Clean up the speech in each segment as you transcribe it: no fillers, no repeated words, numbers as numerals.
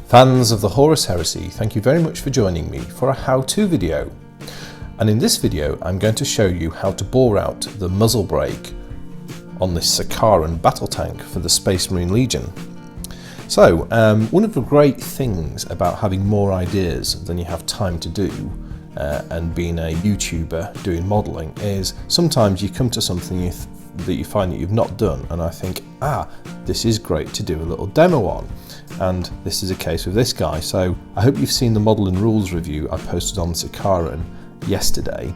Fans of the Horus Heresy, thank you very much for joining me for a how-to video. And in this video I'm going to show you how to bore out the muzzle brake on this Sicaran battle tank for the Space Marine Legion. So one of the great things about having more ideas than you have time to do and being a YouTuber doing modelling is sometimes you come to something that you find that you've not done and I think, this is great to do a little demo on. And this is a case with this guy. So I hope you've seen the model and rules review I posted on Sicaran yesterday.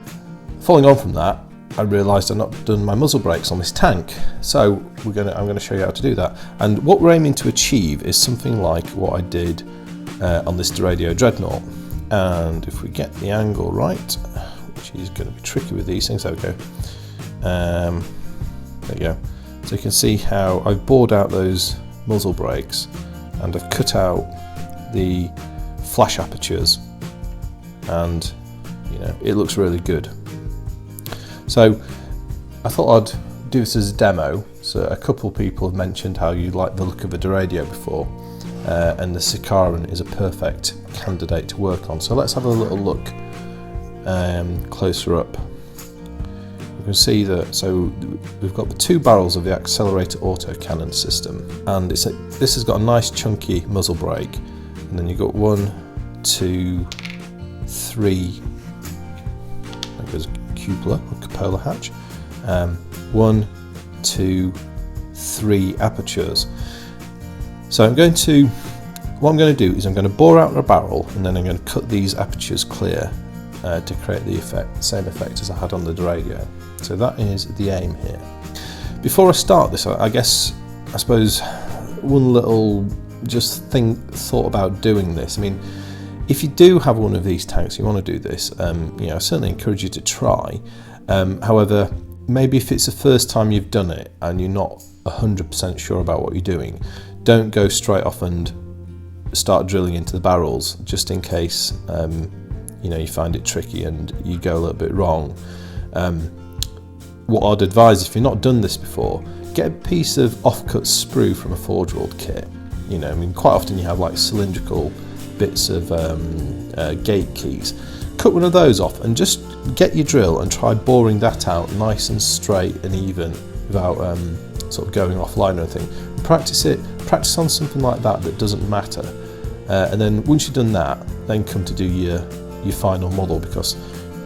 Following on from that, I realised I've not done my muzzle brakes on this tank. So I'm going to show you how to do that. And what we're aiming to achieve is something like what I did on this Radio Dreadnought. And if we get the angle right, which is going to be tricky with these things, there we go. There you go. So you can see how I've bored out those muzzle brakes and I've cut out the flash apertures, and it looks really good. So I thought I'd do this as a demo. So a couple of people have mentioned how you like the look of a radio before, and the Sicaran is a perfect candidate to work on. So let's have a little look closer up. You can see that, so we've got the two barrels of the accelerator autocannon system, and this has got a nice chunky muzzle brake, and then you've got 1, 2, 3, that goes cupola or cupola hatch, 1, 2, 3 apertures. So what I'm going to do is I'm going to bore out the barrel and then I'm going to cut these apertures clear to create the same effect as I had on the radio. So that is the aim here. Before I start this, I suppose one little thought about doing this. I mean, if you do have one of these tanks, you want to do this, I certainly encourage you to try. However, maybe if it's the first time you've done it and you're not 100% sure about what you're doing, don't go straight off and start drilling into the barrels, just in case you find it tricky and you go a little bit wrong. What I'd advise, if you've not done this before, get a piece of offcut sprue from a Forge World kit. Quite often you have like cylindrical bits of gate keys. Cut one of those off and just get your drill and try boring that out nice and straight and even without sort of going offline or anything. Practice on something like that doesn't matter. And then once you've done that, then come to do your final model, because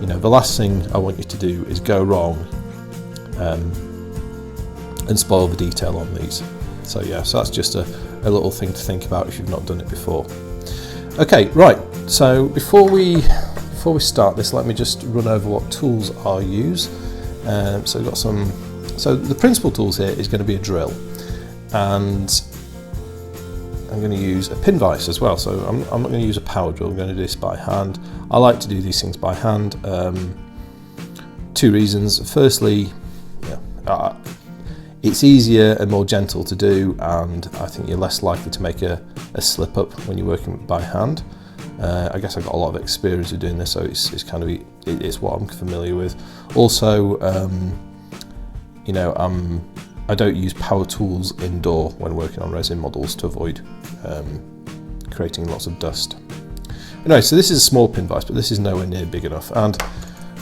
the last thing I want you to do is go wrong and spoil the detail on these. So that's just a little thing to think about if you've not done it before. Okay, right, so before we start this, let me just run over what tools I use. So we've got so the principal tools here is going to be a drill, and I'm going to use a pin vise as well. So I'm not going to use a power drill, I'm going to do this by hand. I like to do these things by hand. 2 reasons. Firstly, it's easier and more gentle to do, and I think you're less likely to make a slip up when you're working by hand. I guess I've got a lot of experience of doing this, so it's what I'm familiar with. Also, I don't use power tools indoor when working on resin models to avoid creating lots of dust. Anyway, so this is a small pin vise, but this is nowhere near big enough. And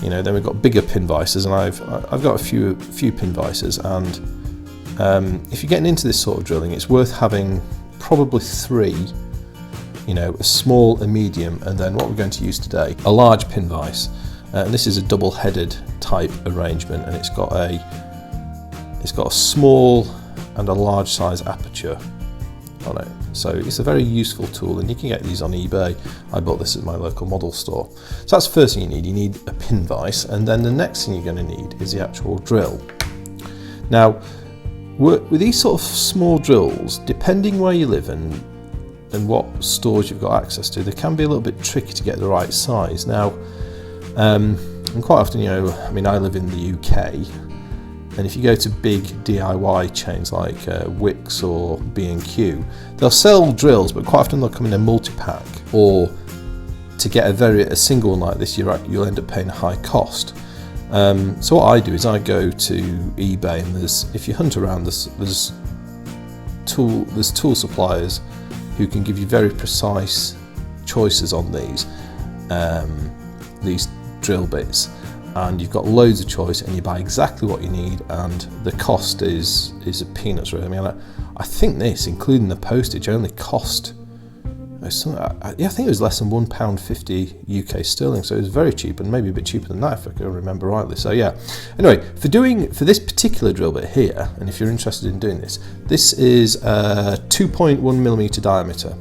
then we've got bigger pin vices, and I've got a few pin vices. And if you're getting into this sort of drilling, it's worth having probably 3. A small, a medium, and then what we're going to use today, a large pin vise. And this is a double-headed type arrangement, and it's got a small and a large size aperture on it. So it's a very useful tool, and you can get these on eBay. I bought this at my local model store. So that's the first thing you need. You need a pin vise, and then the next thing you're going to need is the actual drill. Now, with these sort of small drills, depending where you live and what stores you've got access to, they can be a little bit tricky to get the right size. Now, and quite often, I live in the UK, and if you go to big DIY chains like Wix or B&Q, they'll sell drills, but quite often they'll come in a multi-pack, or to get a single one like this, you'll end up paying a high cost. So what I do is I go to eBay, and if you hunt around, there's tool suppliers who can give you very precise choices on these drill bits, and you've got loads of choice and you buy exactly what you need, and the cost is a peanuts really. I mean, I think this, including the postage, only cost I think it was less than £1.50 UK sterling, so it was very cheap, and maybe a bit cheaper than that if I can remember rightly. So yeah, anyway, for this particular drill bit here, and if you're interested in doing this, this is a 2.1mm diameter,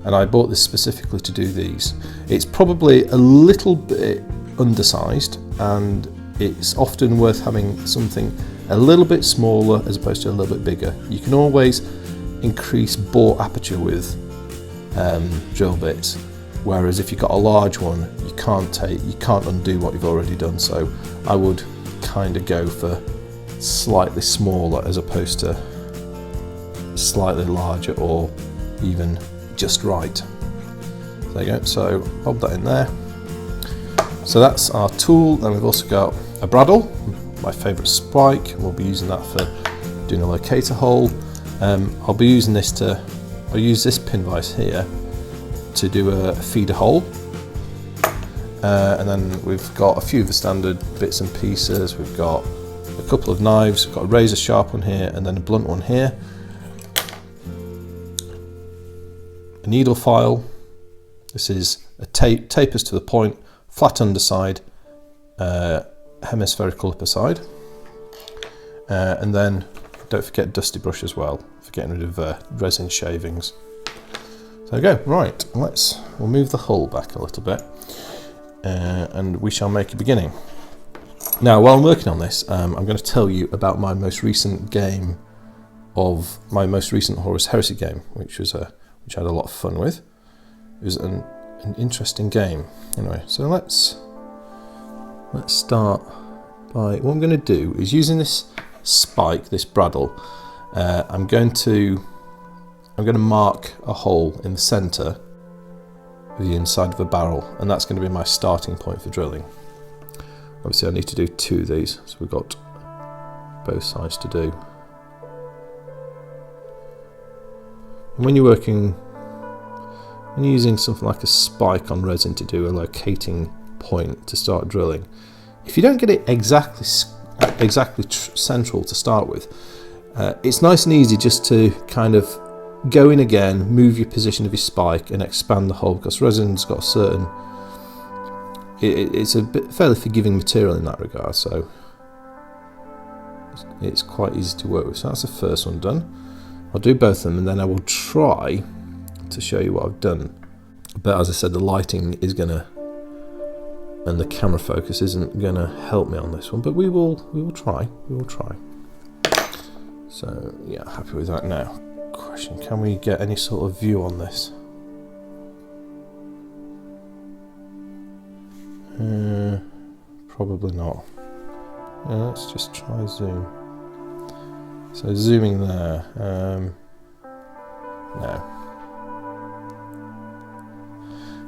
and I bought this specifically to do these. It's probably a little bit undersized, and it's often worth having something a little bit smaller as opposed to a little bit bigger. You can always increase bore aperture with drill bits, whereas if you've got a large one, you can't undo what you've already done. So I would kind of go for slightly smaller as opposed to slightly larger, or even just right. There you go, so bob that in there. So that's our tool. Then we've also got a bradawl, my favourite spike, and we'll be using that for doing a locator hole. I'll use this pin vise here to do a feeder hole, and then we've got a few of the standard bits and pieces. We've got a couple of knives, we've got a razor sharp one here and then a blunt one here, a needle file. This is a tapers to the point, flat underside, hemispherical upper side, and then don't forget dusty brush as well for getting rid of resin shavings. So there we go. Right, we'll move the hull back a little bit, and we shall make a beginning. Now, while I'm working on this, I'm going to tell you about my most recent game of my most recent Horus Heresy game, which I had a lot of fun with. It was an interesting game. Anyway, so let's start by, what I'm going to do is, using this spike, this bradawl, I'm going to mark a hole in the centre of the inside of a barrel, and that's going to be my starting point for drilling. Obviously I need to do two of these, so we've got both sides to do. And when you're using something like a spike on resin to do a locating point to start drilling, if you don't get it exactly central to start with, it's nice and easy just to kind of go in again, move your position of your spike and expand the hole, because resin's got a certain, it's a fairly forgiving material in that regard, so it's quite easy to work with. So that's the first one done. I'll do both of them and then I will try to show you what I've done. But as I said, the lighting is gonna, and the camera focus isn't gonna help me on this one, but we will try. So yeah, happy with that. Now, question, can we get any sort of view on this? Probably not. Yeah, let's just try zoom. So zooming there, no.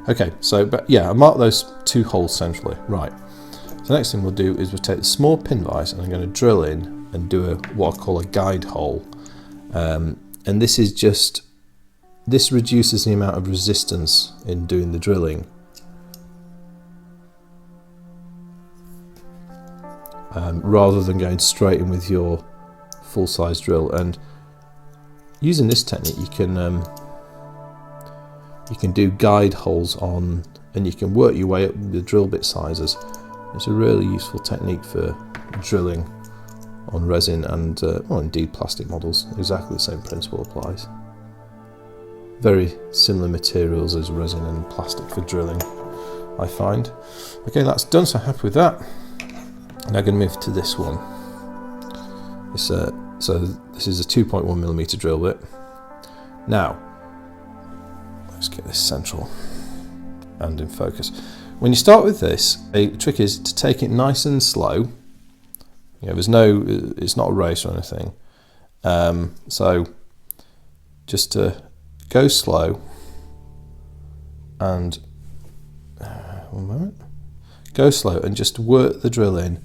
Okay, so, but yeah, I marked those two holes centrally. Right, so the next thing we'll do is we'll take the small pin vise and I'm going to drill in and do what I call a guide hole. And this reduces the amount of resistance in doing the drilling. Rather than going straight in with your full-size drill. And using this technique, you can do guide holes on, and you can work your way up the drill bit sizes. It's a really useful technique for drilling on resin and, well, indeed plastic models. Exactly the same principle applies. Very similar materials as resin and plastic for drilling, I find. Okay, that's done, so happy with that. Now I'm going to move to this one. So this is a 2.1mm drill bit. Now, let's get this central and in focus. When you start with this, the trick is to take it nice and slow. You know, it's not a race or anything. So just to go slow and one moment. Go slow and just work the drill in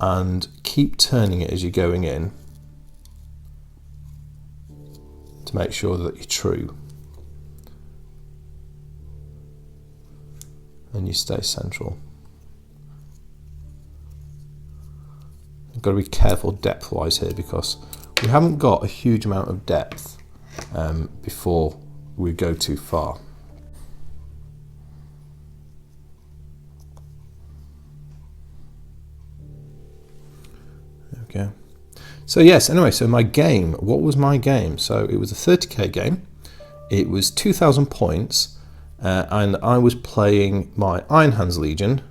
and keep turning it as you're going in to make sure that you're true. and you stay central. You've got to be careful depth-wise here because we haven't got a huge amount of depth before we go too far. There we go. So yes, anyway, so my game, what was my game? So it was a 30k game. It was 2,000 points, and I was playing my Iron Hands Legion,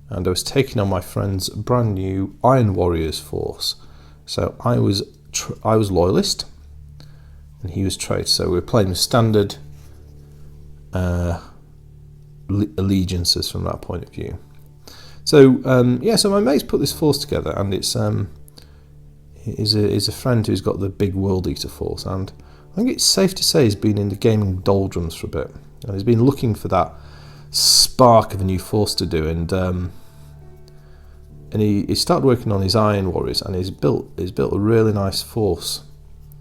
and I was taking on my friend's brand new Iron Warriors force. So I was Loyalist, and he was Traitor. So we were playing standard allegiances from that point of view. So yeah, so my mates put this force together, and it's is a friend who's got the big World Eater force, and I think it's safe to say he's been in the gaming doldrums for a bit, and he's been looking for that spark of a new force to do, and he started working on his Iron Warriors, and he's built a really nice force,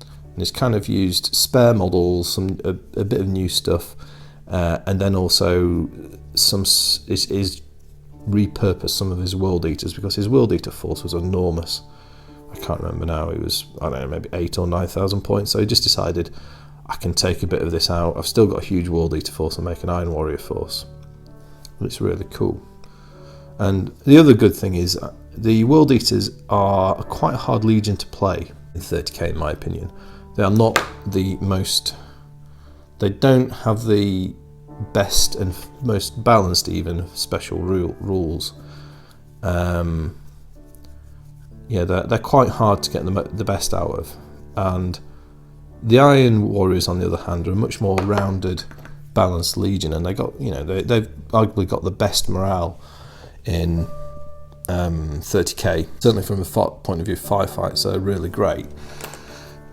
and he's kind of used spare models, a bit of new stuff, and then also is repurposed some of his World Eaters, because his World Eater force was enormous. I can't remember now, it was, I don't know, maybe 8,000 or 9,000 points, so he just decided I can take a bit of this out. I've still got a huge World Eater force and make an Iron Warrior force. It's really cool. And the other good thing is the World Eaters are quite a hard legion to play in 30k in my opinion. They are not the most, they don't have the best and most balanced even special rules. Yeah, they're quite hard to get the best out of, and the Iron Warriors on the other hand are a much more rounded, balanced legion, and they've arguably got the best morale in 30k, certainly from a point of view of firefights. They're really great,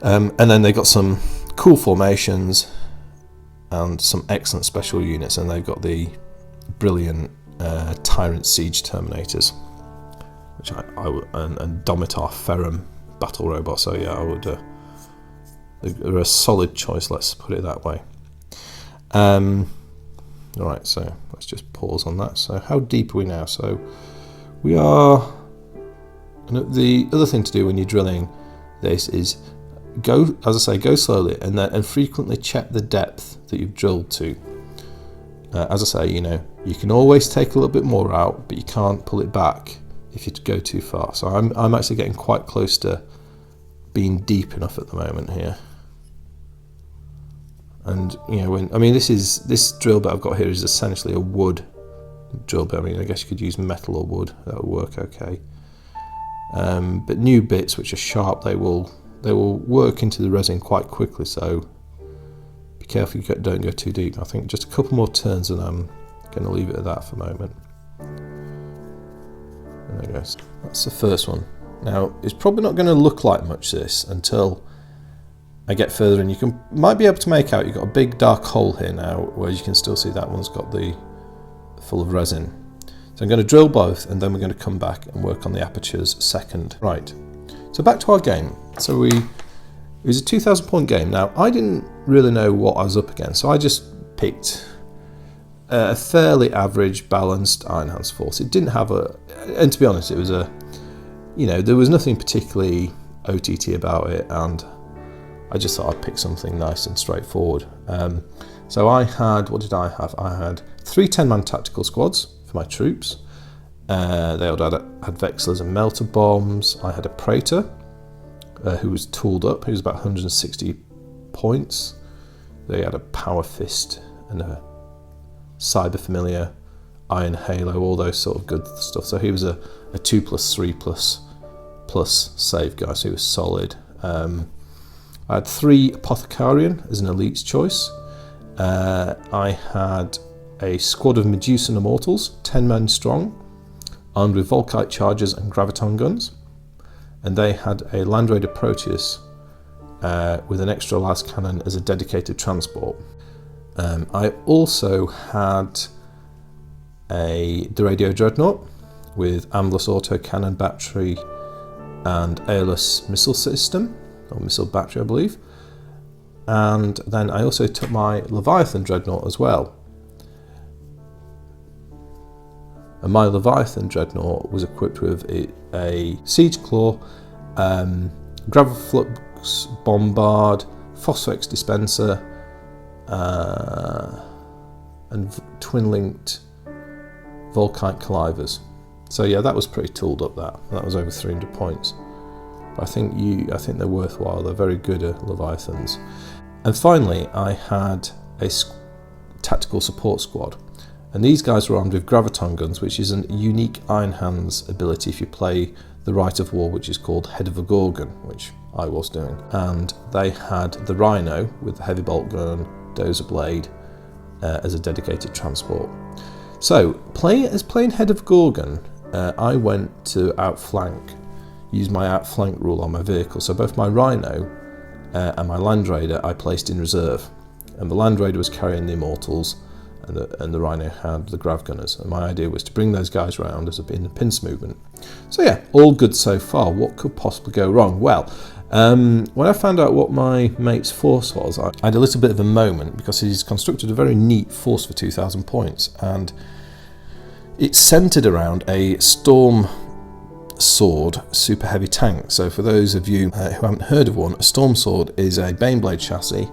and then they've got some cool formations and some excellent special units, and they've got the brilliant Tyrant Siege Terminators, which and Domitar Ferrum battle robot. So yeah, I would. They're a solid choice. Let's put it that way. All right, so let's just pause on that. So how deep are we now? So we are. And the other thing to do when you're drilling this is go, as I say, go slowly and frequently check the depth that you've drilled to. As I say, you can always take a little bit more out, but you can't pull it back if you go too far. So I'm actually getting quite close to being deep enough at the moment here. And this drill bit I've got here is essentially a wood drill bit. I mean, I guess you could use metal or wood, that would work okay. But new bits which are sharp, they will work into the resin quite quickly, so be careful you don't go too deep. I think just a couple more turns and I'm going to leave it at that for a moment. There we go. That's the first one. Now, it's probably not going to look like much this until I get further, and you might be able to make out you've got a big dark hole here now, where you can still see that one's got the full of resin. So I'm going to drill both, and then we're going to come back and work on the apertures second. Right, so back to our game. So it was a 2,000 point game. Now, I didn't really know what I was up against, so I just picked a fairly average balanced Iron Hands force. It didn't have and to be honest, it was there was nothing particularly OTT about it, and I just thought I'd pick something nice and straightforward. So I had, what did I have? I had 3 10-man tactical squads for my troops. They all had Vexilers and Melter Bombs. I had a Praetor who was tooled up. He was about 160 points. They had a Power Fist and a Cyber Familiar, Iron Halo, all those sort of good stuff. So he was a 2+3++ save guy, so he was solid. I had 3 Apothecarian as an elite's choice. I had a squad of Medusan Immortals, 10 men strong, armed with Volkite chargers and Graviton guns. And they had a Land Raider Proteus with an extra las cannon as a dedicated transport. I also had the Radio Dreadnought with Amblus autocannon battery and Aeolus missile system, or missile battery I believe. And then I also took my Leviathan Dreadnought as well. And my Leviathan Dreadnought was equipped with a Siege Claw, Graviflux Bombard, Phosphex Dispenser, and twin-linked Volkite Collivers. So yeah, that was pretty tooled up. That was over 300 points. But I think they're worthwhile. They're very good at Leviathans. And finally, I had a tactical support squad, and these guys were armed with graviton guns, which is a unique Iron Hands ability if you play the Rite of War, which is called Head of a Gorgon, which I was doing. And they had the Rhino with the heavy bolt gun, Dozer Blade as a dedicated transport. So playing Head of Gorgon, I went to outflank, use my outflank rule on my vehicle. So both my Rhino and my Land Raider I placed in reserve, and the Land Raider was carrying the Immortals, and the Rhino had the Grav Gunners. And my idea was to bring those guys round in the pincer movement. So yeah, all good so far. What could possibly go wrong? Well, when I found out what my mate's force was, I had a little bit of a moment, because he's constructed a very neat force for 2,000 points, and it's centered around a Storm Sword super heavy tank. So for those of you who haven't heard of one, a Storm Sword is a Baneblade chassis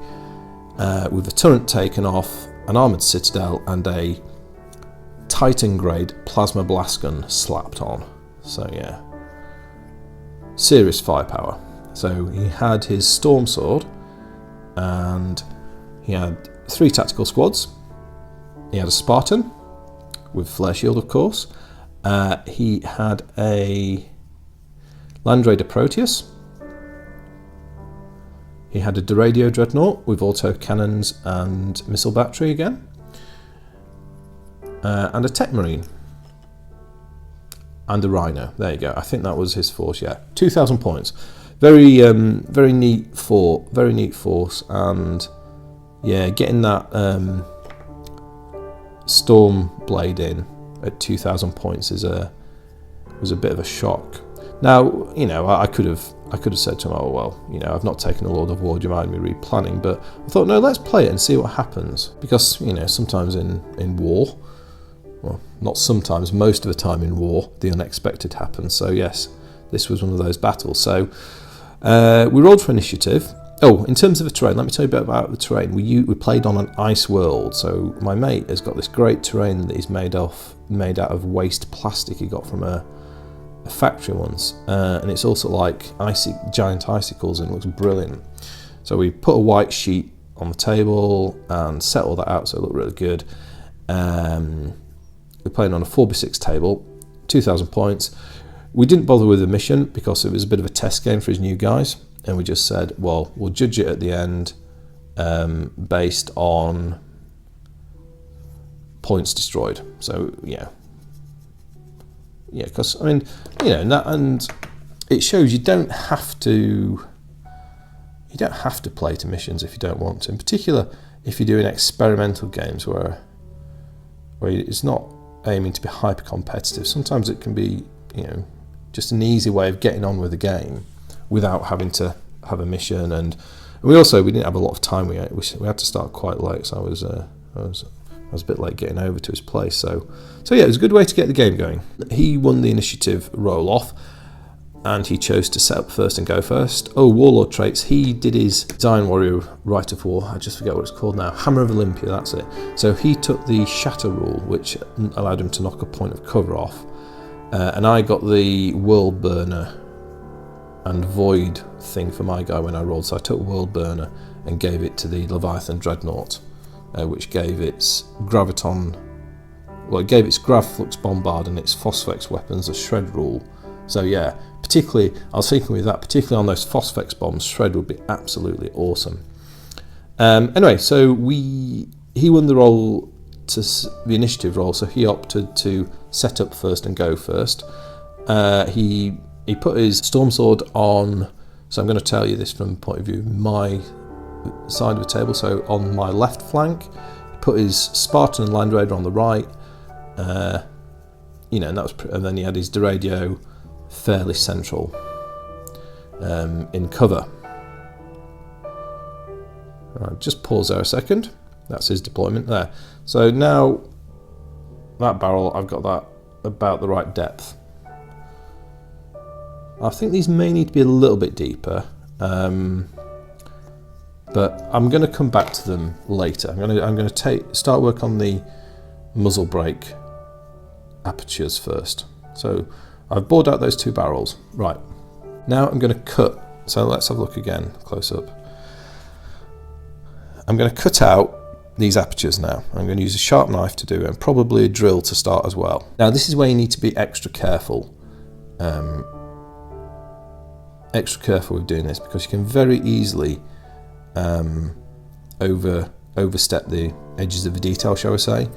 with the turret taken off, an armoured citadel, and a Titan grade Plasma Blastgun slapped on. So yeah, serious firepower. So he had his Storm Sword, and he had 3 tactical squads. He had a Spartan with Flare Shield, of course. He had a Land Raider Proteus. He had a Duradio Dreadnought with auto cannons and missile battery again. And a Tech Marine. And a Rhino. There you go. I think that was his force, yeah. 2,000 points. Very neat force, and yeah, getting that Stormblade in at 2,000 points was a bit of a shock. Now, you know, I could have said to him, oh well, you know, I've not taken a Lord of War, do you mind me replanning? But I thought, no, let's play it and see what happens, because you know, sometimes in war, well, not sometimes, most of the time in war, the unexpected happens. So yes, this was one of those battles. So we rolled for initiative. Oh, in terms of the terrain, let me tell you a bit about the terrain. We played on an ice world, so my mate has got this great terrain that he's made out of waste plastic he got from a factory once, and it's also like giant icicles, and it looks brilliant. So we put a white sheet on the table and set all that out so it looked really good. We're playing on a 4x6 table, 2,000 points. We didn't bother with the mission because it was a bit of a test game for his new guys, and we just said, well, we'll judge it at the end based on points destroyed. So yeah, because I mean, you know, and it shows you don't have to play to missions if you don't want to. In particular, if you're doing experimental games where it's not aiming to be hyper competitive. Sometimes it can be, you know, just an easy way of getting on with the game without having to have a mission. And we didn't have a lot of time. We had to start quite late, so I was a bit late getting over to his place. So yeah, it was a good way to get the game going. He won the initiative roll off, and he chose to set up first and go first. Oh, Warlord traits. He did his Zion Warrior Rite of War. I just forget what it's called now. Hammer of Olympia, that's it. So he took the Shatter rule, which allowed him to knock a point of cover off. And I got the World Burner and Void thing for my guy when I rolled. So I took World Burner and gave it to the Leviathan Dreadnought, which gave its Graviflux Bombard and its Phosphex weapons a Shred rule. So yeah, particularly, I was thinking with that, particularly on those Phosphex bombs, Shred would be absolutely awesome. Anyway, so he won the initiative roll, so he opted to set up first and go first. He put his Storm Sword on, so I'm going to tell you this from the point of view of my side of the table, so on my left flank, he put his Spartan and Land Raider on the right, you know, and then he had his Duradio fairly central in cover. Right, just pause there a second. That's his deployment there. So now that barrel, I've got that about the right depth. I think these may need to be a little bit deeper, but I'm going to come back to them later. I'm going to start work on the muzzle brake apertures first. So I've bored out those 2 barrels. Right, now I'm going to cut. So let's have a look again, close up. I'm going to cut out these apertures now. I'm going to use a sharp knife to do it, and probably a drill to start as well. Now this is where you need to be extra careful. Extra careful with doing this, because you can very easily overstep the edges of the detail, shall we say,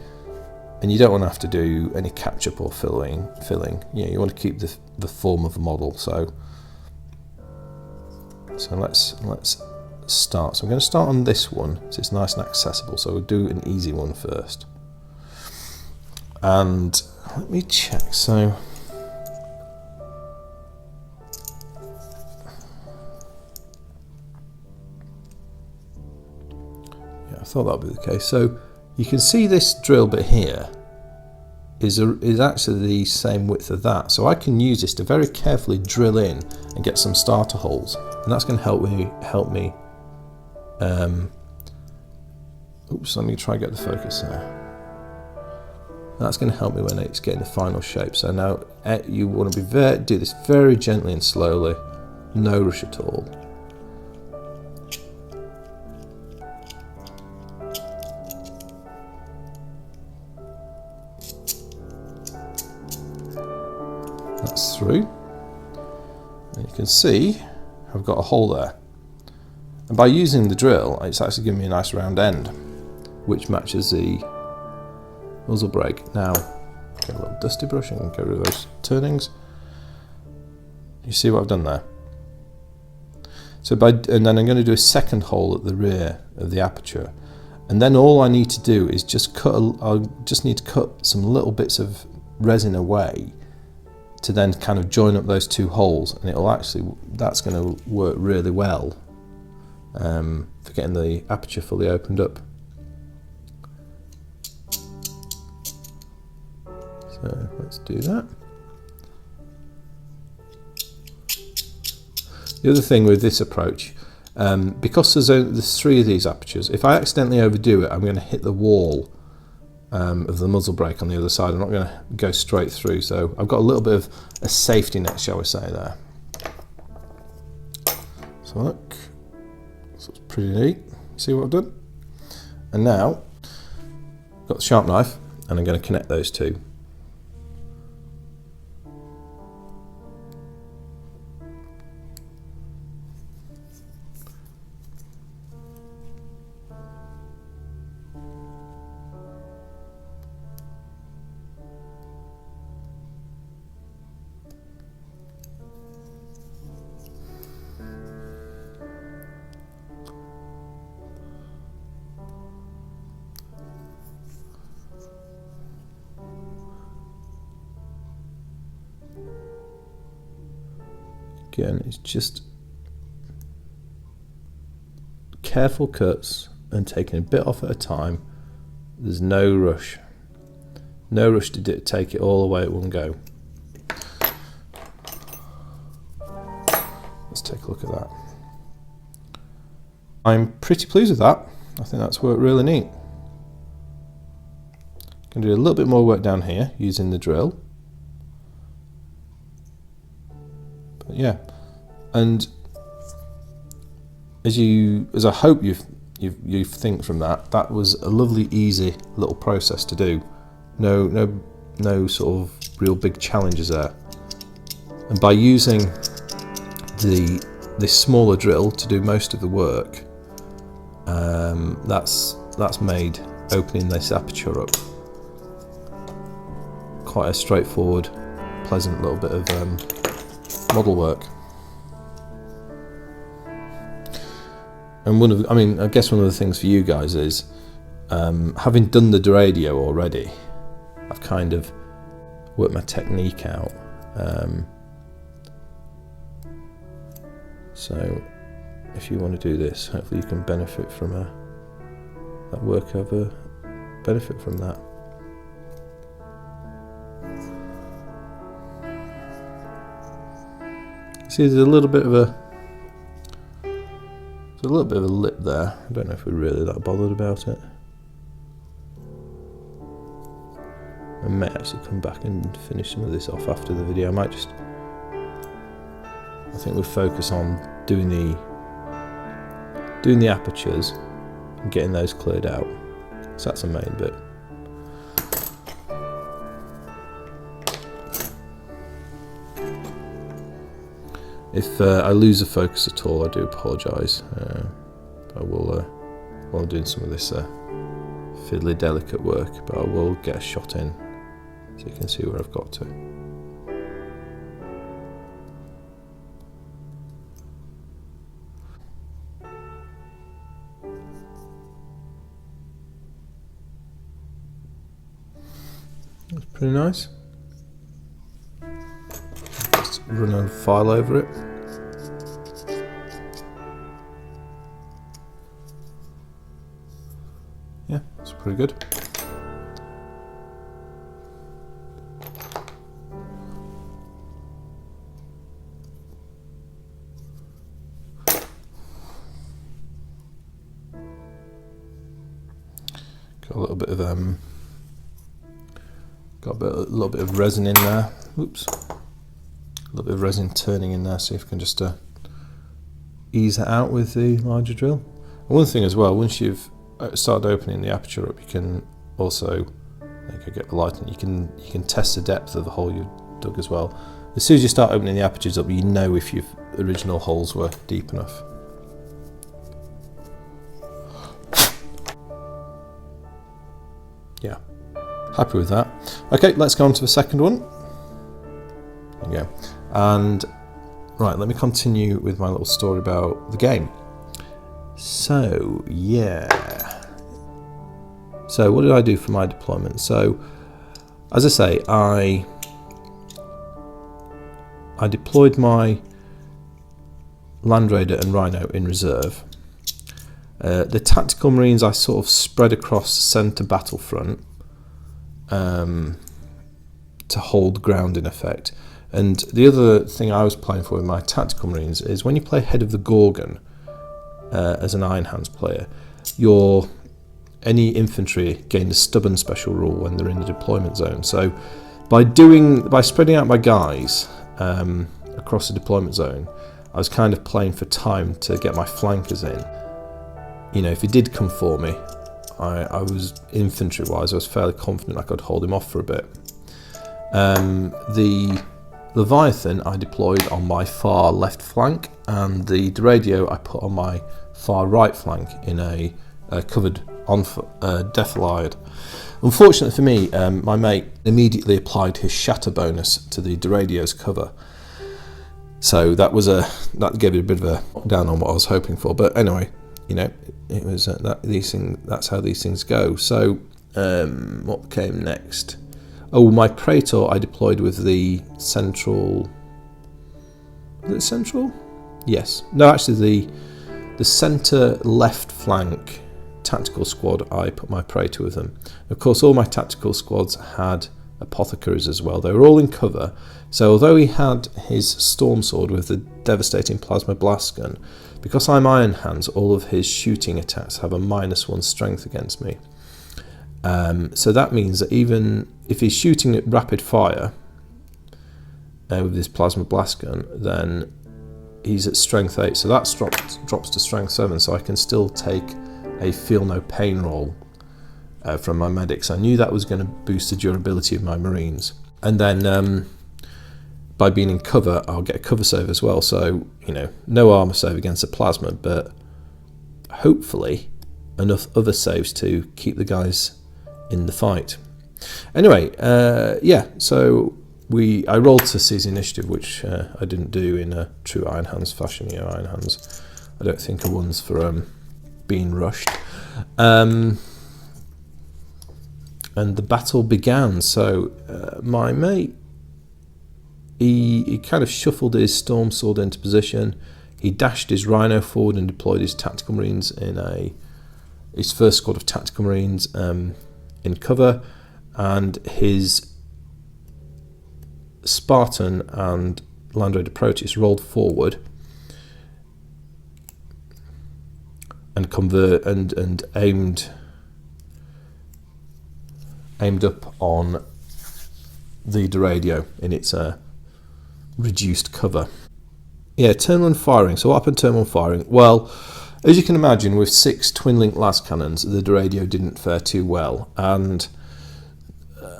and you don't want to have to do any catch-up or filling. You want to keep the form of the model. So let's start. So I'm going to start on this one, so it's nice and accessible. So we'll do an easy one first, and let me check. So I thought that would be the case. So you can see this drill bit here is actually the same width of that. So I can use this to very carefully drill in and get some starter holes, and that's going to help me. Oops, let me try and get the focus there. That's going to help me when it's getting the final shape. So now you want to do this very gently and slowly, no rush at all. That's through, and you can see I've got a hole there, and by using the drill it's actually giving me a nice round end which matches the muzzle brake. Now get a little dusty brush and get rid of those turnings. You see what I've done there? So and then I'm going to do a second hole at the rear of the aperture, and then all I need to do is just I'll just need to cut some little bits of resin away to then kind of join up those 2 holes, and that's going to work really well for getting the aperture fully opened up. So let's do that. The other thing with this approach, because there's 3 of these apertures, if I accidentally overdo it, I'm going to hit the wall of the muzzle brake on the other side. I'm not going to go straight through, so I've got a little bit of a safety net, shall we say, there. So look, so it's pretty neat. See what I've done? And now I've got the sharp knife, and I'm going to connect those 2. Again, it's just careful cuts and taking a bit off at a time. There's no rush. No rush to take it all away at one go. Let's take a look at that. I'm pretty pleased with that. I think that's worked really neat. Can do a little bit more work down here using the drill. But yeah, and as I hope you think from that, that was a lovely, easy little process to do. No sort of real big challenges there. And by using this smaller drill to do most of the work, that's made opening this aperture up quite a straightforward, pleasant little bit of model work. And I guess one of the things for you guys is, having done the radio already, I've kind of worked my technique out. So if you want to do this, hopefully you can benefit from benefit from that. See, there's a little bit of a lip there. I don't know if we're really that bothered about it. I may actually come back and finish some of this off after the video. I think we'll focus on doing the apertures and getting those cleared out. So that's the main bit. If I lose the focus at all, I do apologise. While doing some of this fiddly delicate work, but I will get a shot in so you can see where I've got to. That's pretty nice. Just run a file over it. Yeah, that's pretty good. Got a little bit of little bit of resin in there. Oops. A little bit of resin turning in there. See if we can just ease that out with the larger drill. And one thing as well, once you've started opening the aperture up, you can also, I think I get the light, and you can test the depth of the hole you've dug as well. As soon as you start opening the apertures up, you know if your original holes were deep enough. Yeah, happy with that. Okay, let's go on to the second one. There we go. And right, let me continue with my little story about the game. So yeah. So what did I do for my deployment? So as I say, I deployed my Land Raider and Rhino in reserve. The tactical marines I sort of spread across the centre battlefront to hold ground in effect. And the other thing I was playing for with my tactical marines is when you play Head of the Gorgon as an Iron Hands player, any infantry gain a stubborn special rule when they're in the deployment zone. So by spreading out my guys across the deployment zone, I was kind of playing for time to get my flankers in. You know, if he did come for me, I was infantry-wise, I was fairly confident I could hold him off for a bit. The Leviathan I deployed on my far left flank, and the Deradio I put on my far right flank in a covered defilade. Unfortunately for me, my mate immediately applied his shatter bonus to the Deradio's cover. So that gave it a bit of a down on what I was hoping for. But anyway, you know, it was that's how these things go. So what came next? Oh, my Praetor I deployed with the central. Is it central? Yes. No, actually the centre left flank tactical squad, I put my Praetor with them. Of course, all my tactical squads had apothecaries as well. They were all in cover. So although he had his storm sword with the devastating Plasma Blastgun, because I'm Iron Hands, all of his shooting attacks have a -1 strength against me. So that means that even if he's shooting at rapid fire with his Plasma Blastgun, then he's at strength 8. So that drops to strength 7. So I can still take a feel no pain roll from my medics. I knew that was going to boost the durability of my marines. And then by being in cover, I'll get a cover save as well. So, you know, no armor save against the plasma, but hopefully enough other saves to keep the guys in the fight. Anyway, yeah, so I rolled to seize initiative, which I didn't do in a true Iron Hands fashion. You know, Iron Hands, I don't think are ones for being rushed. And the battle began. So my mate, he kind of shuffled his storm sword into position. He dashed his Rhino forward and deployed his tactical marines in his first squad of tactical marines in cover, and his Spartan and Land Raider Proteus rolled forward and aimed up on the radio in its reduced cover. Yeah, turn 1 firing. So what happened turn 1 firing? Well, as you can imagine, with 6 twin-link las cannons, the radio didn't fare too well. And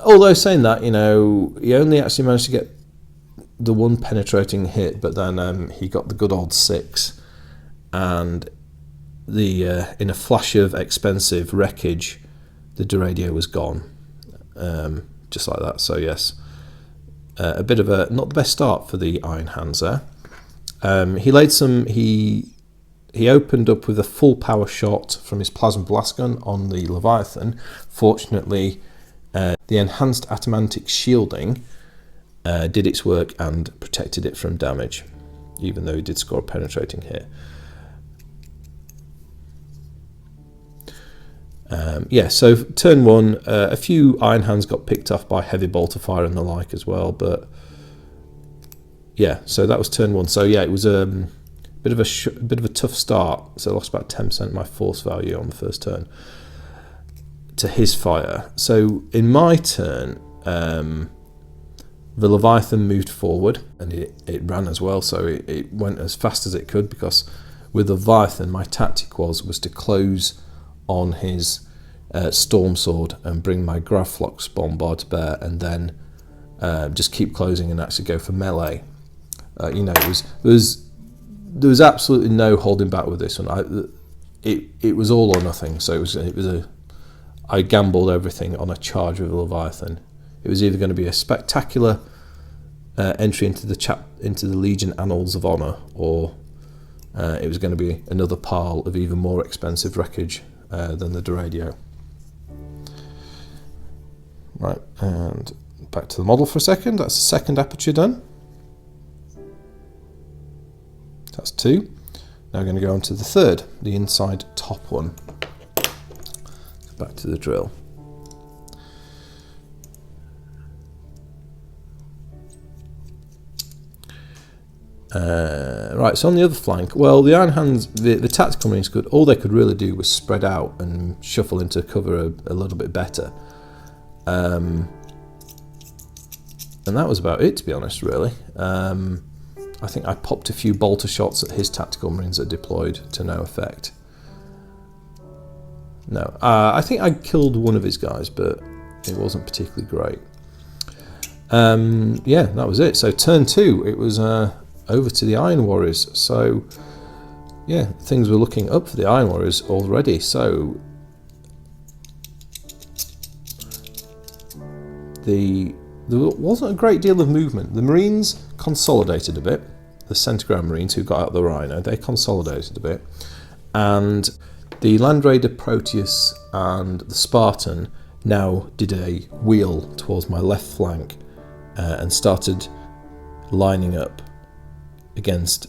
although saying that, you know, he only actually managed to get the 1 penetrating hit, but then he got the good old 6. And in a flash of expensive wreckage, the radio was gone. Just like that. So yes, a bit of not the best start for the Iron Hands there. He opened up with a full power shot from his Plasma Blastgun on the Leviathan. Fortunately, the enhanced atomantic shielding did its work and protected it from damage, even though he did score a penetrating hit. Yeah, so turn 1, a few Iron Hands got picked off by heavy bolter fire and the like as well, but yeah, so that was turn 1. So yeah, it was a bit of a tough start. So I lost about 10% of my force value on the first turn to his fire. So in my turn, the Leviathan moved forward and it ran as well. So it went as fast as it could, because with the Leviathan, my tactic was to close on his Storm Sword and bring my Gravflux Bombard to bear, and then just keep closing and actually go for melee. You know, there was absolutely no holding back with this one. It was all or nothing. So I gambled everything on a charge with a Leviathan. It was either going to be a spectacular entry into the Legion Annals of Honor, or it was going to be another pile of even more expensive wreckage than the radio. Right, and back to the model for a second. That's the second aperture done. That's 2. Now we're going to go on to the third, the inside top one. Back to the drill. Right, so on the other flank, well, the Iron Hands, the tactical marines all they could really do was spread out and shuffle into cover a little bit better. And that was about it, to be honest, really. I think I popped a few bolter shots at his tactical marines that deployed to no effect. No, I think I killed one of his guys, but it wasn't particularly great. Yeah, that was it. So turn 2, it was over to the Iron Warriors. So yeah, things were looking up for the Iron Warriors already. So there wasn't a great deal of movement. The Marines consolidated a bit. The Centigrade Marines who got out the Rhino, they consolidated a bit, and the Land Raider Proteus and the Spartan now did a wheel towards my left flank and started lining up against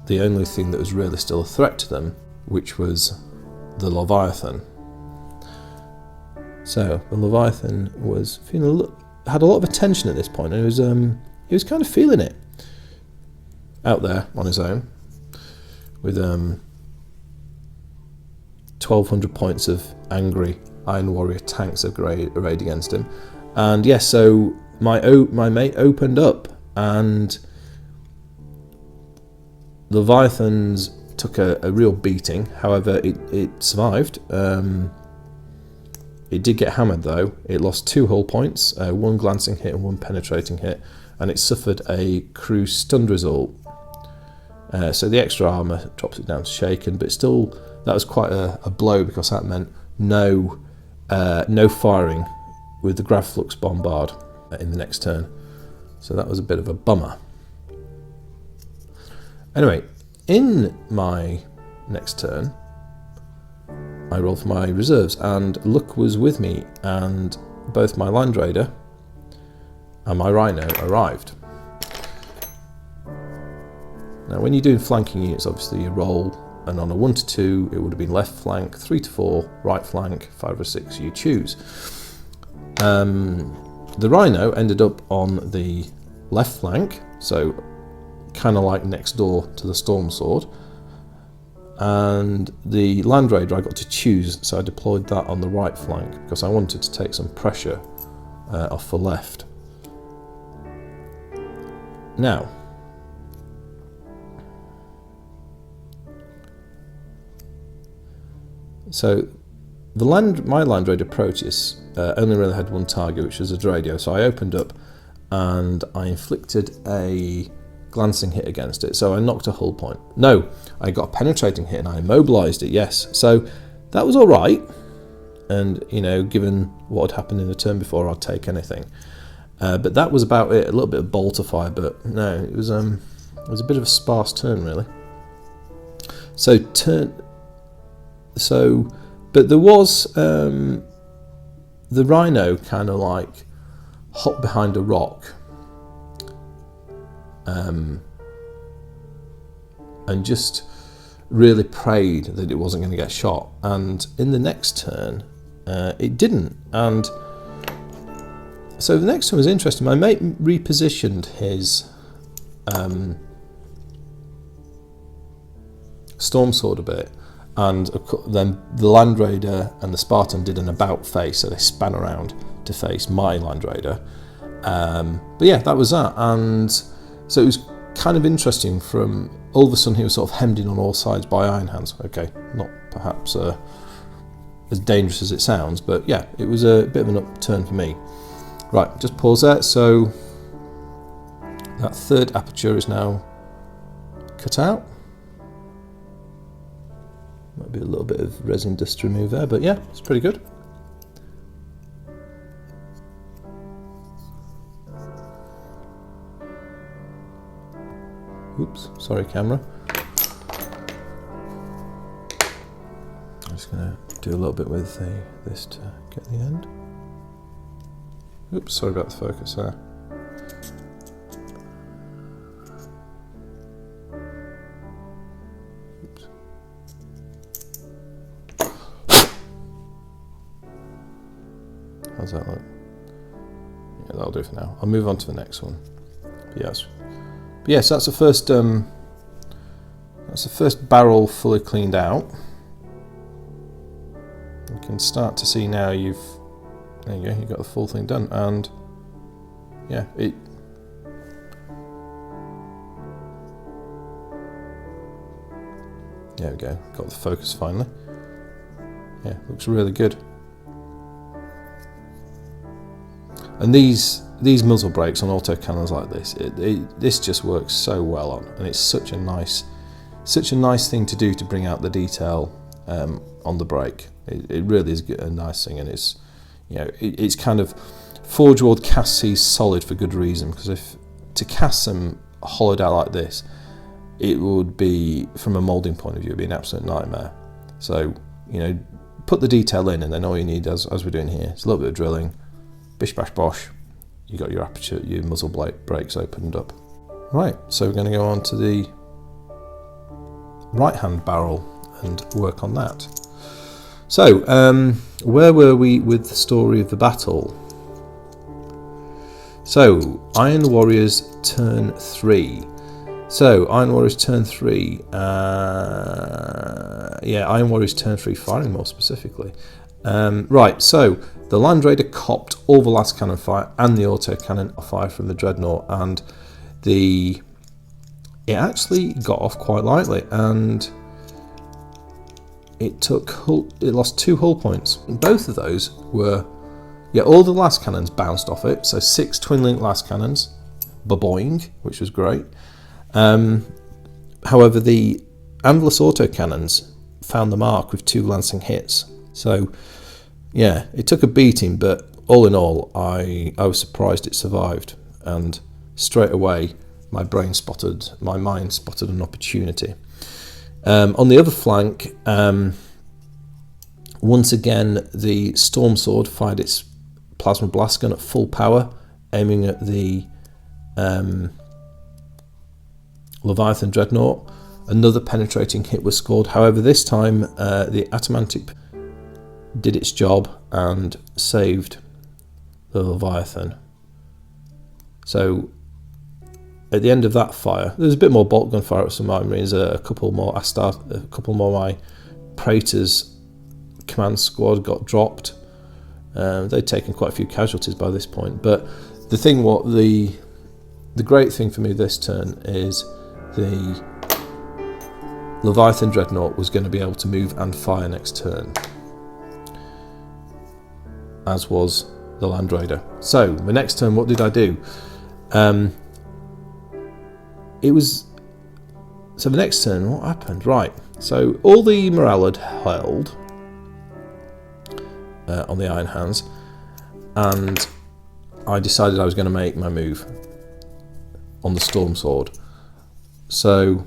the only thing that was really still a threat to them, which was the Leviathan. So the Leviathan was had a lot of attention at this point, and he was kind of feeling it out there on his own with 1,200 points of angry Iron Warrior tanks arrayed against him. And yes, so my mate opened up, and Leviathans took a real beating. However, it survived. It did get hammered though. It lost 2 hull points, 1 glancing hit and 1 penetrating hit, and it suffered a crew stunned result. So the extra armour drops it down to shaken, but still that was quite a blow, because that meant no firing with the Gravflux Bombard in the next turn. So that was a bit of a bummer. Anyway, in my next turn, I rolled for my reserves, and luck was with me, and both my Land Raider and my Rhino arrived. Now, when you're doing flanking units, obviously you roll, and on a 1 to 2, it would have been left flank, 3 to 4, right flank, 5 or 6, you choose. The Rhino ended up on the left flank, so kind of like next door to the Storm Sword. And the Land Raider I got to choose, so I deployed that on the right flank because I wanted to take some pressure off the left. Now, so my Land Raider Proteus only really had one target, which was a Dradio, so I opened up and I inflicted a glancing hit against it, so I knocked a hull point. No, I got a penetrating hit and I immobilised it, yes. So that was alright, and you know, given what had happened in the turn before, I'd take anything. But that was about it, a little bit of bolter fire, but no, it was a bit of a sparse turn really. But there was the Rhino kind of like hopped behind a rock and just really prayed that it wasn't going to get shot, and in the next turn it didn't. And so the next turn was interesting. My mate repositioned his Storm Sword a bit, and then the Land Raider and the Spartan did an about face, so they span around to face my Land Raider. But yeah, that was that. And so it was kind of interesting. From all of a sudden he was sort of hemmed in on all sides by Iron Hands. Okay, not perhaps as dangerous as it sounds, but yeah, it was a bit of an upturn for me. Right, just pause there. So that third aperture is now cut out. Might be a little bit of resin dust to remove there, but yeah, it's pretty good. Oops, sorry camera. I'm just going to do a little bit with this to get the end. Oops, sorry about the focus there. Oops. How's that look? Yeah, that'll do for now. I'll move on to the next one. But yes, that's the first. That's the first barrel fully cleaned out. You can start to see now. There you go. You've got the full thing done, and yeah, it. There we go. Got the focus finally. Yeah, looks really good. And these muzzle brakes on autocannons like this, this just works so well on, and it's such a nice thing to do to bring out the detail on the brake. It really is a nice thing, and it's, you know, it's kind of Forge World casts these solid for good reason, because if to cast them hollowed out like this, it would be, from a moulding point of view, it'd be an absolute nightmare. So, you know, put the detail in, and then all you need, as we're doing here, is a little bit of drilling, bish bash bosh, you got your aperture, your muzzle brakes opened up. Right, so we're going to go on to the right hand barrel and work on that. So, where were we with the story of the battle? So, Iron Warriors turn 3. So, Iron Warriors turn 3. Iron Warriors turn 3 firing more specifically. Right, so the Land Raider copped all the last cannon fire and the autocannon fire from the Dreadnought, and it actually got off quite lightly, and it lost 2 hull points. And both of those were, all the last cannons bounced off it, so 6 twin link last cannons, ba-boing, which was great. However, the Anvilus autocannons found the mark with 2 glancing hits. So, yeah, it took a beating, but all in all, I was surprised it survived, and straight away my mind spotted an opportunity. On the other flank, once again, the Storm Sword fired its Plasma Blastgun at full power, aiming at the Leviathan Dreadnought. Another penetrating hit was scored. However, this time the Atomantic did its job and saved the Leviathan. So at the end of that fire, there's a bit more bolt gun fire at some Marines, a couple more of my Praetors command squad got dropped. They'd taken quite a few casualties by this point, but the great thing for me this turn is the Leviathan Dreadnought was going to be able to move and fire next turn, as was the Land Raider. So the next turn, what did I do? So the next turn, what happened? Right, so all the morale had held on the Iron Hands, and I decided I was going to make my move on the Storm Sword. So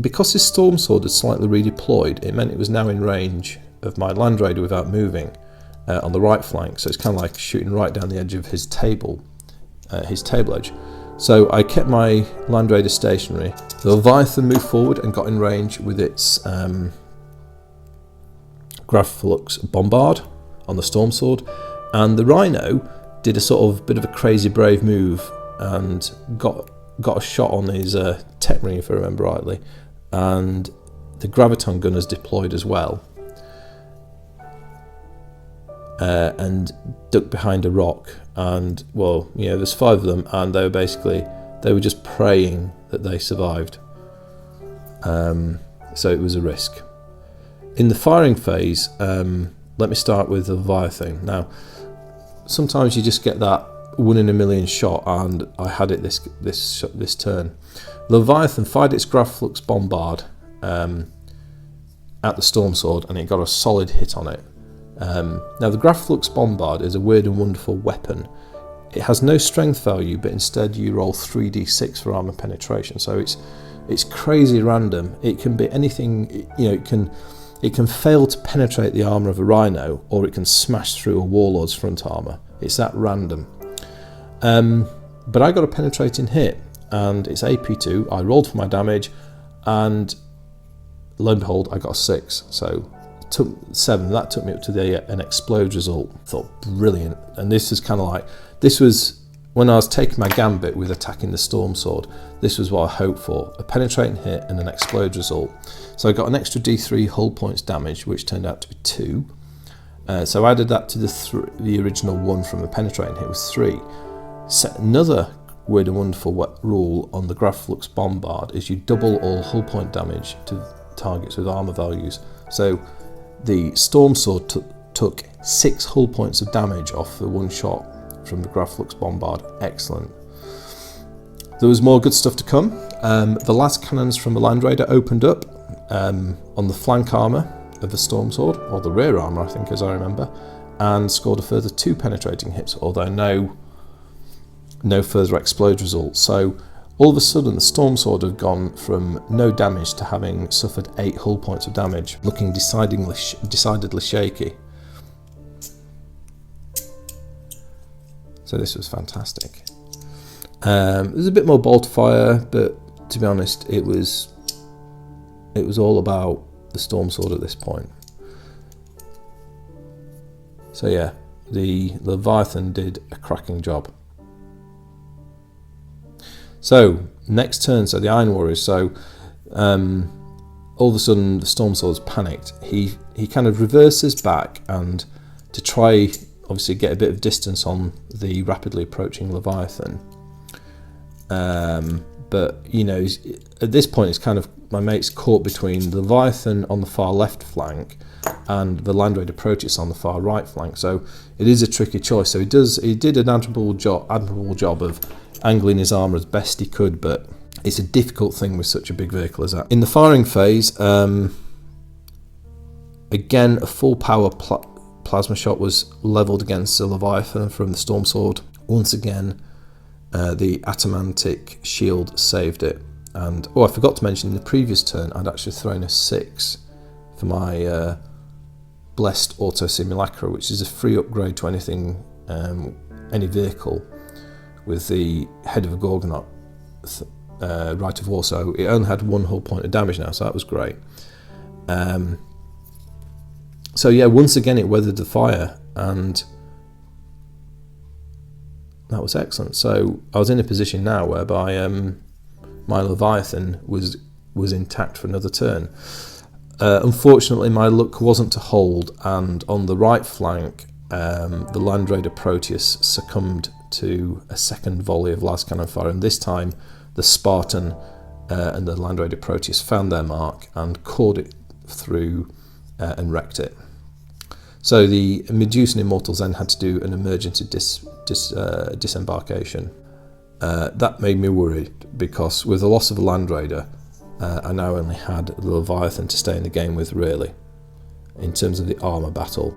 because this Storm Sword had slightly redeployed, it meant it was now in range of my Land Raider without moving on the right flank, so it's kind of like shooting right down the edge of his table edge. So I kept my Land Raider stationary. The Leviathan moved forward and got in range with its Gravflux Bombard on the Storm Sword, and the Rhino did a sort of bit of a crazy brave move and got a shot on his tech ring, if I remember rightly, and the Graviton gunners deployed as well and ducked behind a rock. And well, there's 5 of them, and they were just praying that they survived. So it was a risk. In the firing phase, let me start with the Leviathan. Now, sometimes you just get that 1 in a million shot, and I had it this turn. Leviathan fired its Gravflux Bombard at the Storm Sword, and it got a solid hit on it. Now, the Gravflux Bombard is a weird and wonderful weapon. It has no strength value, but instead you roll 3d6 for armor penetration. So it's crazy random. It can be anything. It can fail to penetrate the armor of a Rhino, or it can smash through a Warlord's front armor. It's that random. But I got a penetrating hit, and it's AP2. I rolled for my damage, and lo and behold, I got a 6. So took 7. That took me up to an explode result. I thought, brilliant. And this was when I was taking my gambit with attacking the Storm Sword. This was what I hoped for: a penetrating hit and an explode result. So I got an extra D3 hull points damage, which turned out to be 2. So I added that to the original 1 from the penetrating hit was 3. Set another weird and wonderful rule on the Gravflux Bombard is you double all hull point damage to targets with armor values. So the Storm Sword took 6 hull points of damage off the 1 shot from the Gravflux Bombard. Excellent. There was more good stuff to come. The last cannons from the Land Raider opened up on the flank armour of the Storm Sword, or the rear armour I think, as I remember, and scored a further 2 penetrating hits, although no further explode results. So all of a sudden the Storm Sword had gone from no damage to having suffered 8 hull points of damage, looking decidedly shaky. So this was fantastic. There's a bit more bolt fire, but to be honest, it was all about the Storm Sword at this point. So yeah, the Leviathan did a cracking job. So next turn, so the Iron Warriors. So all of a sudden the Storm Sword's panicked. He kind of reverses back, and to try obviously get a bit of distance on the rapidly approaching Leviathan. But at this point it's kind of, my mate's caught between the Leviathan on the far left flank and the Land Raider Proteus on the far right flank. So it is a tricky choice. So he did an admirable job of angling his armour as best he could, but it's a difficult thing with such a big vehicle as that. In the firing phase, again a full power plasma shot was levelled against the Leviathan from the Storm Sword. Once again, the Atomantic shield saved it. And I forgot to mention, in the previous turn I'd actually thrown a 6 for my Blessed Auto Simulacra, which is a free upgrade to anything, any vehicle with the head of a Gorgonaut right of war. So it only had 1 hull point of damage now, so that was great. So yeah, once again it weathered the fire, and that was excellent. So I was in a position now whereby my Leviathan was intact for another turn. Unfortunately, my luck wasn't to hold, and on the right flank, the Land Raider Proteus succumbed to a second volley of las cannon fire, and this time the Spartan and the Land Raider Proteus found their mark and caught it through and wrecked it. So the Medusan Immortals then had to do an emergency disembarkation. That made me worried, because with the loss of a Land Raider, I now only had the Leviathan to stay in the game with, really, in terms of the armour battle.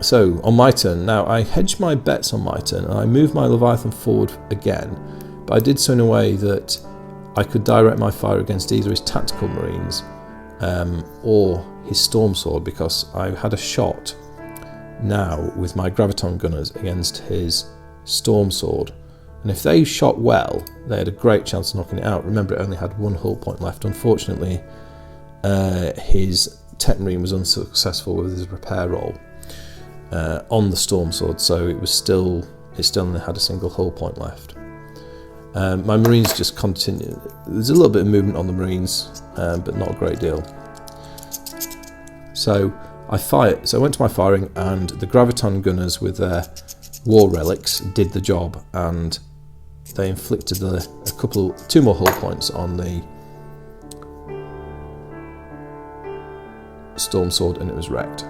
So on my turn, now I hedged my bets on my turn, and I moved my Leviathan forward again, but I did so in a way that I could direct my fire against either his tactical marines or his storm sword, because I had a shot now with my graviton gunners against his storm sword, and if they shot well, they had a great chance of knocking it out. Remember, it only had one hull point left. Unfortunately, his tech marine was unsuccessful with his repair roll on the storm sword, so it still only had a single hull point left. My marines just continued. There's a little bit of movement on the marines, but not a great deal. So I went to my firing, and the graviton gunners with their war relics did the job, and they inflicted two more hull points on the storm sword, and it was wrecked.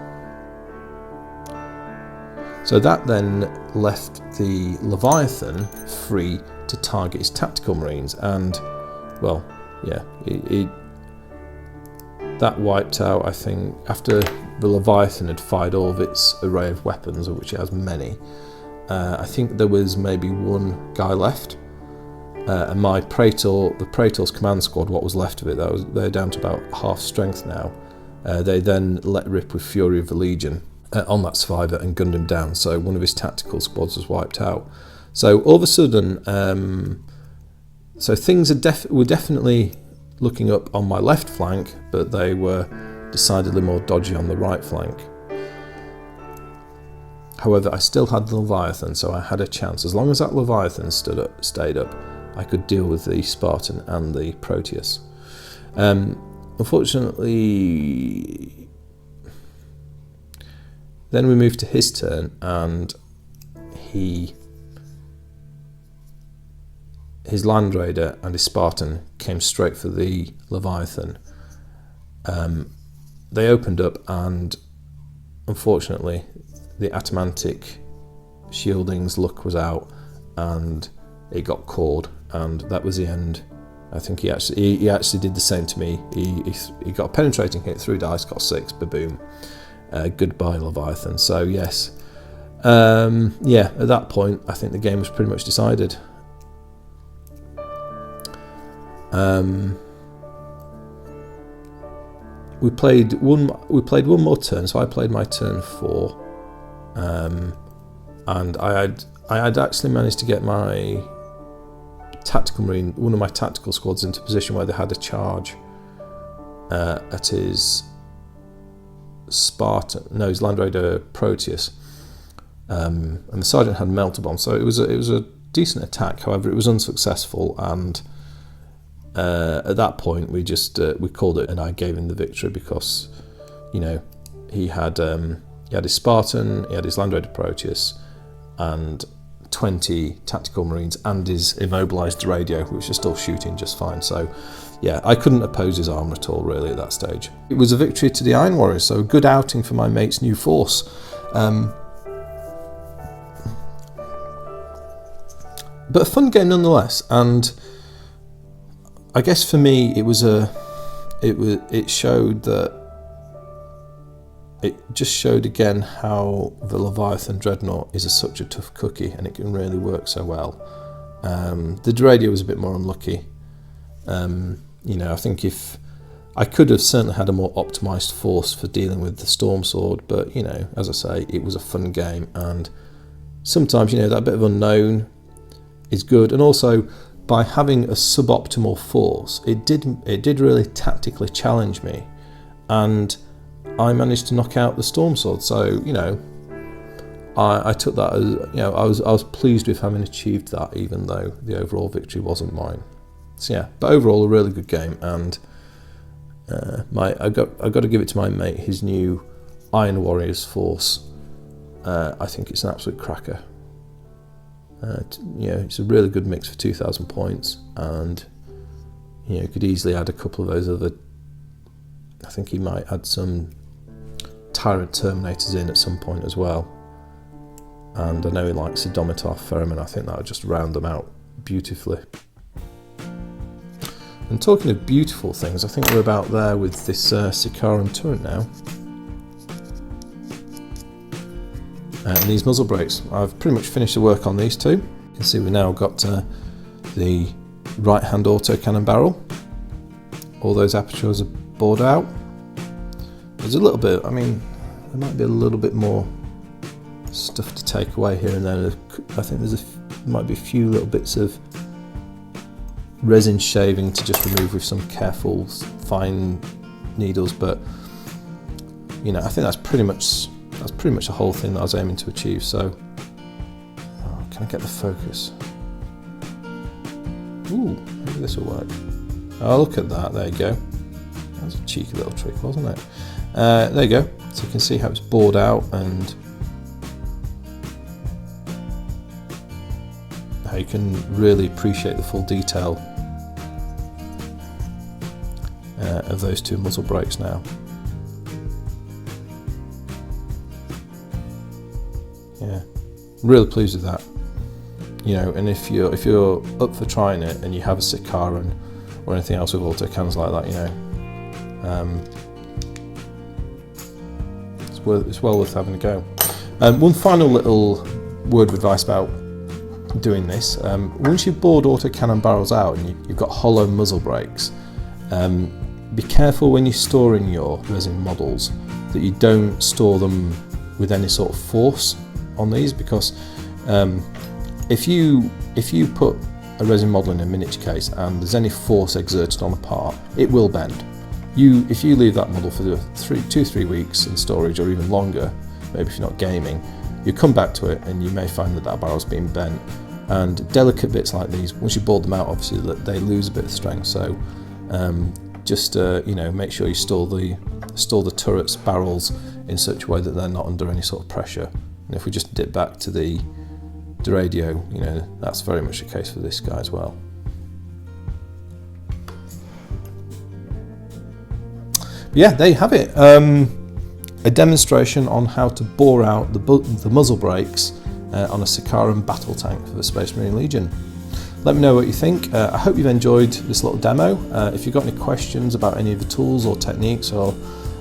So that then left the Leviathan free to target his tactical marines, and well, yeah, that wiped out, I think, after the Leviathan had fired all of its array of weapons, of which it has many. I think there was maybe one guy left, and my the Praetor's command squad, what was left of it, they're down to about half strength now. They then let rip with Fury of the Legion on that survivor and gunned him down, so one of his tactical squads was wiped out. So all of a sudden, so things were definitely looking up on my left flank, but they were decidedly more dodgy on the right flank. However, I still had the Leviathan, so I had a chance. As long as that Leviathan stayed up, I could deal with the Spartan and the Proteus. Unfortunately, then we moved to his turn, and his Land Raider and his Spartan came straight for the Leviathan. They opened up, and unfortunately the Atamantic shielding's luck was out, and it got caught, and that was the end. I think he actually did the same to me. He got a penetrating hit, 3 dice, got 6, ba-boom. Goodbye, Leviathan. So yes, yeah, at that point I think the game was pretty much decided. We played one more turn, so I played my turn 4, and I had actually managed to get my tactical marine, one of my tactical squads, into a position where they had a charge at his his Land Raider Proteus, and the sergeant had melter bomb, so it was a decent attack. However, it was unsuccessful, and at that point we called it, and I gave him the victory, because he had his Spartan, he had his Land Raider Proteus, and 20 tactical marines, and his immobilised radio, which is still shooting just fine. So yeah, I couldn't oppose his armour at all, really, at that stage. It was a victory to the Iron Warriors, so a good outing for my mate's new force. But a fun game nonetheless, and I guess for me it just showed again how the Leviathan Dreadnought is such a tough cookie, and it can really work so well. The radio was a bit more unlucky. I think if I could have certainly had a more optimised force for dealing with the Storm Sword, but as I say, it was a fun game, and sometimes that bit of unknown is good, and also by having a suboptimal force, it did really tactically challenge me, and I managed to knock out the Storm Sword. So I took that as, you know, I was pleased with having achieved that, even though the overall victory wasn't mine. So yeah, but overall a really good game, and I got to give it to my mate. His new Iron Warriors Force, I think it's an absolute cracker. You know, it's a really good mix for 2,000 points, and you know, could easily add a couple of those other. I think he might add some Tyrant Terminators in at some point as well. And I know he likes the Domitar Ferryman. I think that would just round them out beautifully. And talking of beautiful things, I think we're about there with this Sicaran turret now. And these muzzle brakes, I've pretty much finished the work on these two. You can see we've now got the right hand autocannon barrel. All those apertures are bored out. There's a little bit, I mean, there might be a little bit more stuff to take away here and there. I think might be a few little bits of resin shaving to just remove with some careful fine needles, but you know, I think that's pretty much the whole thing that I was aiming to achieve. So, can I get the focus? Ooh, maybe this will work. Oh, look at that! There you go. That was a cheeky little trick, wasn't it? There you go. So you can see how it's bored out and how you can really appreciate the full detail of those two muzzle brakes now. Yeah, really pleased with that. You know, and if you're up for trying it and you have a Sicaran or anything else with autocannons like that, you know, it's well worth having a go. One final little word of advice about doing this: once you've bored autocannon barrels out and you've got hollow muzzle brakes, be careful when you're storing your resin models that you don't store them with any sort of force on these, because if you put a resin model in a miniature case and there's any force exerted on a part, it will bend. If you leave that model for 2-3 weeks in storage, or even longer, maybe if you're not gaming, you come back to it and you may find that barrel's been bent. And delicate bits like these, once you board them out, obviously they lose a bit of strength. So just you know, make sure you store the turrets barrels in such a way that they're not under any sort of pressure. And if we just dip back to the radio, you know, that's very much the case for this guy as well. But yeah, there you have it. A demonstration on how to bore out the muzzle brakes on a Sicaran battle tank for the Space Marine Legion. Let me know what you think. I hope you've enjoyed this little demo. If you've got any questions about any of the tools or techniques, or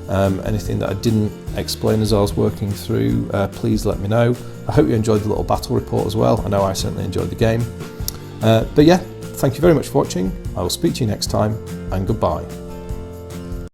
anything that I didn't explain as I was working through, please let me know. I hope you enjoyed the little battle report as well. I know I certainly enjoyed the game. But yeah, thank you very much for watching. I will speak to you next time, and goodbye.